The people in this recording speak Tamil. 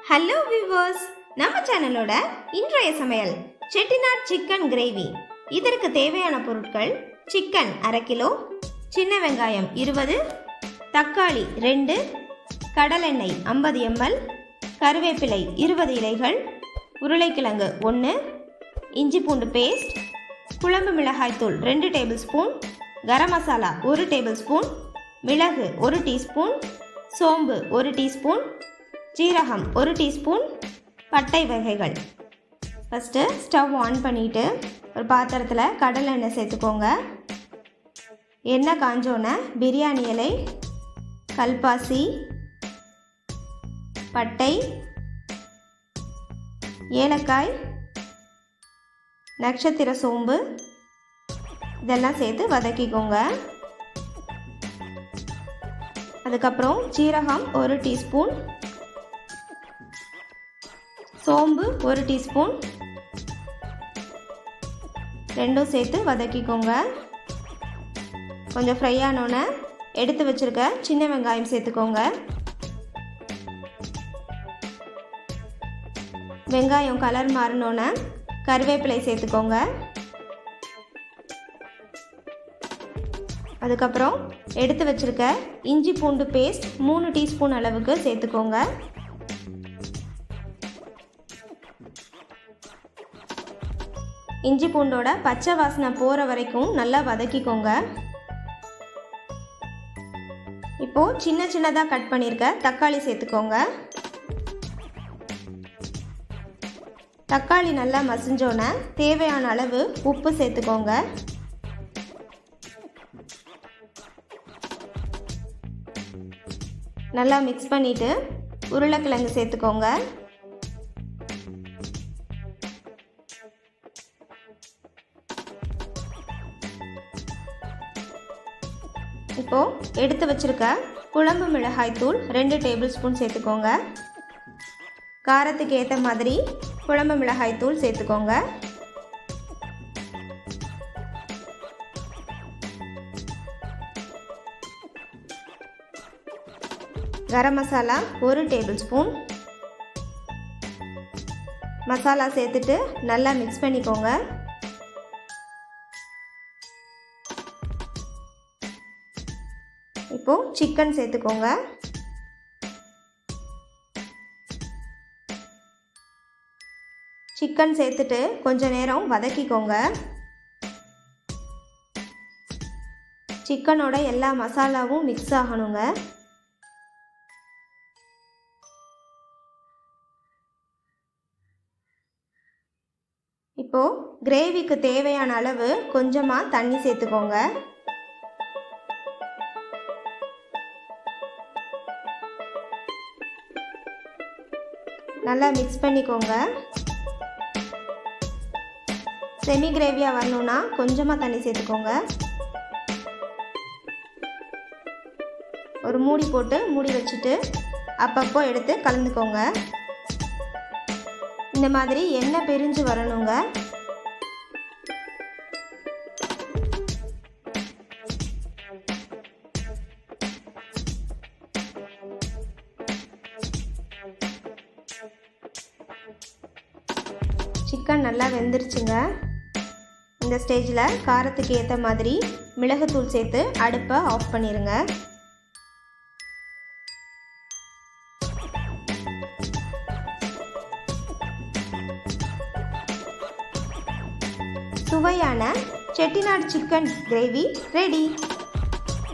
ஹலோ வியூவர்ஸ், நம்ம சேனலோட இன்றைய சமையல் செட்டிநாட் சிக்கன் கிரேவி. இதற்கு தேவையான பொருட்கள்: சிக்கன் 1/2 கிலோ, சின்ன வெங்காயம் 20, தக்காளி 2, கடலெண்ணெய் 50 ml, கருவேப்பிலை 20 இலைகள், உருளைக்கிழங்கு 1, இஞ்சி பூண்டு பேஸ்ட், குழம்பு மிளகாய்த்தூள் 2 table spoon, garam masala 1 table spoon, மிளகு 1 டீஸ்பூன், சோம்பு 1 டீஸ்பூன், ஜீரகம் 1 டீஸ்பூன், பட்டை வகைகள். ஃபஸ்ட்டு ஸ்டவ் ஆன் பண்ணிவிட்டு ஒரு பாத்திரத்தில் கடலை எண்ணெய் சேர்த்துக்கோங்க. எண்ணெய் காஞ்சோன்னே பிரியாணி இலை, கல்பாசி, பட்டை, ஏலக்காய், நட்சத்திர சோம்பு இதெல்லாம் சேர்த்து வதக்கிக்கோங்க. அதுக்கப்புறம் ஜீரகம் 1 டீஸ்பூன், சோம்பு 1 டீஸ்பூன் ரெண்டும் சேர்த்து வதக்கிக்கோங்க. கொஞ்சம் ஃப்ரை ஆனோன்னே எடுத்து வச்சுருக்க சின்ன வெங்காயம் சேர்த்துக்கோங்க. வெங்காயம் கலர் மாறினோன்னே கருவேப்பிலை சேர்த்துக்கோங்க. அதுக்கப்புறம் எடுத்து வச்சுருக்க இஞ்சி பூண்டு பேஸ்ட் 3 டீஸ்பூன் அளவுக்கு சேர்த்துக்கோங்க. இஞ்சி பூண்டோட பச்சை வாசனை போகிற வரைக்கும் நல்லா வதக்கிக்கோங்க. இப்போது சின்ன சின்னதாக கட் பண்ணியிருக்க தக்காளி சேர்த்துக்கோங்க. தக்காளி நல்லா மசிஞ்சோன்னே தேவையான அளவு உப்பு சேர்த்துக்கோங்க. நல்லா மிக்ஸ் பண்ணிவிட்டு உருளைக்கிழங்கு சேர்த்துக்கோங்க. இப்போது எடுத்து வச்சுருக்க குழம்பு மிளகாய்த்தூள் 2 டேபிள் ஸ்பூன் சேர்த்துக்கோங்க. காரத்துக்கு ஏற்ற மாதிரி குழம்பு மிளகாய்த்தூள் சேர்த்துக்கோங்க. கரம் மசாலா 1 டேபிள் ஸ்பூன் மசாலா சேர்த்துட்டு நல்லா மிக்ஸ் பண்ணிக்கோங்க. இப்போது சிக்கன் சேர்த்துக்கோங்க. சிக்கன் சேர்த்துட்டு கொஞ்சம் நேரம் வதக்கிக்கோங்க. சிக்கனோட எல்லா மசாலாவும் மிக்ஸ் ஆகணுங்க. இப்போது கிரேவிக்கு தேவையான அளவு கொஞ்சமாக தண்ணி சேர்த்துக்கோங்க. நல்லா மிக்ஸ் பண்ணிக்கோங்க. செமி கிரேவியாக வரணுன்னா கொஞ்சமாக தண்ணி சேர்த்துக்கோங்க. ஒரு மூடி போட்டு மூடி வச்சுட்டு அப்பப்போ எடுத்து கலந்துக்கோங்க. இந்த மாதிரி எண்ணெய் பிரிஞ்சு வரணுங்க. சிக்கன் நல்லா வெந்துருச்சுங்க. இந்த ஸ்டேஜில் காரத்துக்கு ஏற்ற மாதிரி மிளகுத்தூள் சேர்த்து அடுப்பை ஆஃப் பண்ணிடுங்க. சுவையான செட்டிநாட் சிக்கன் கிரேவி ரெடி.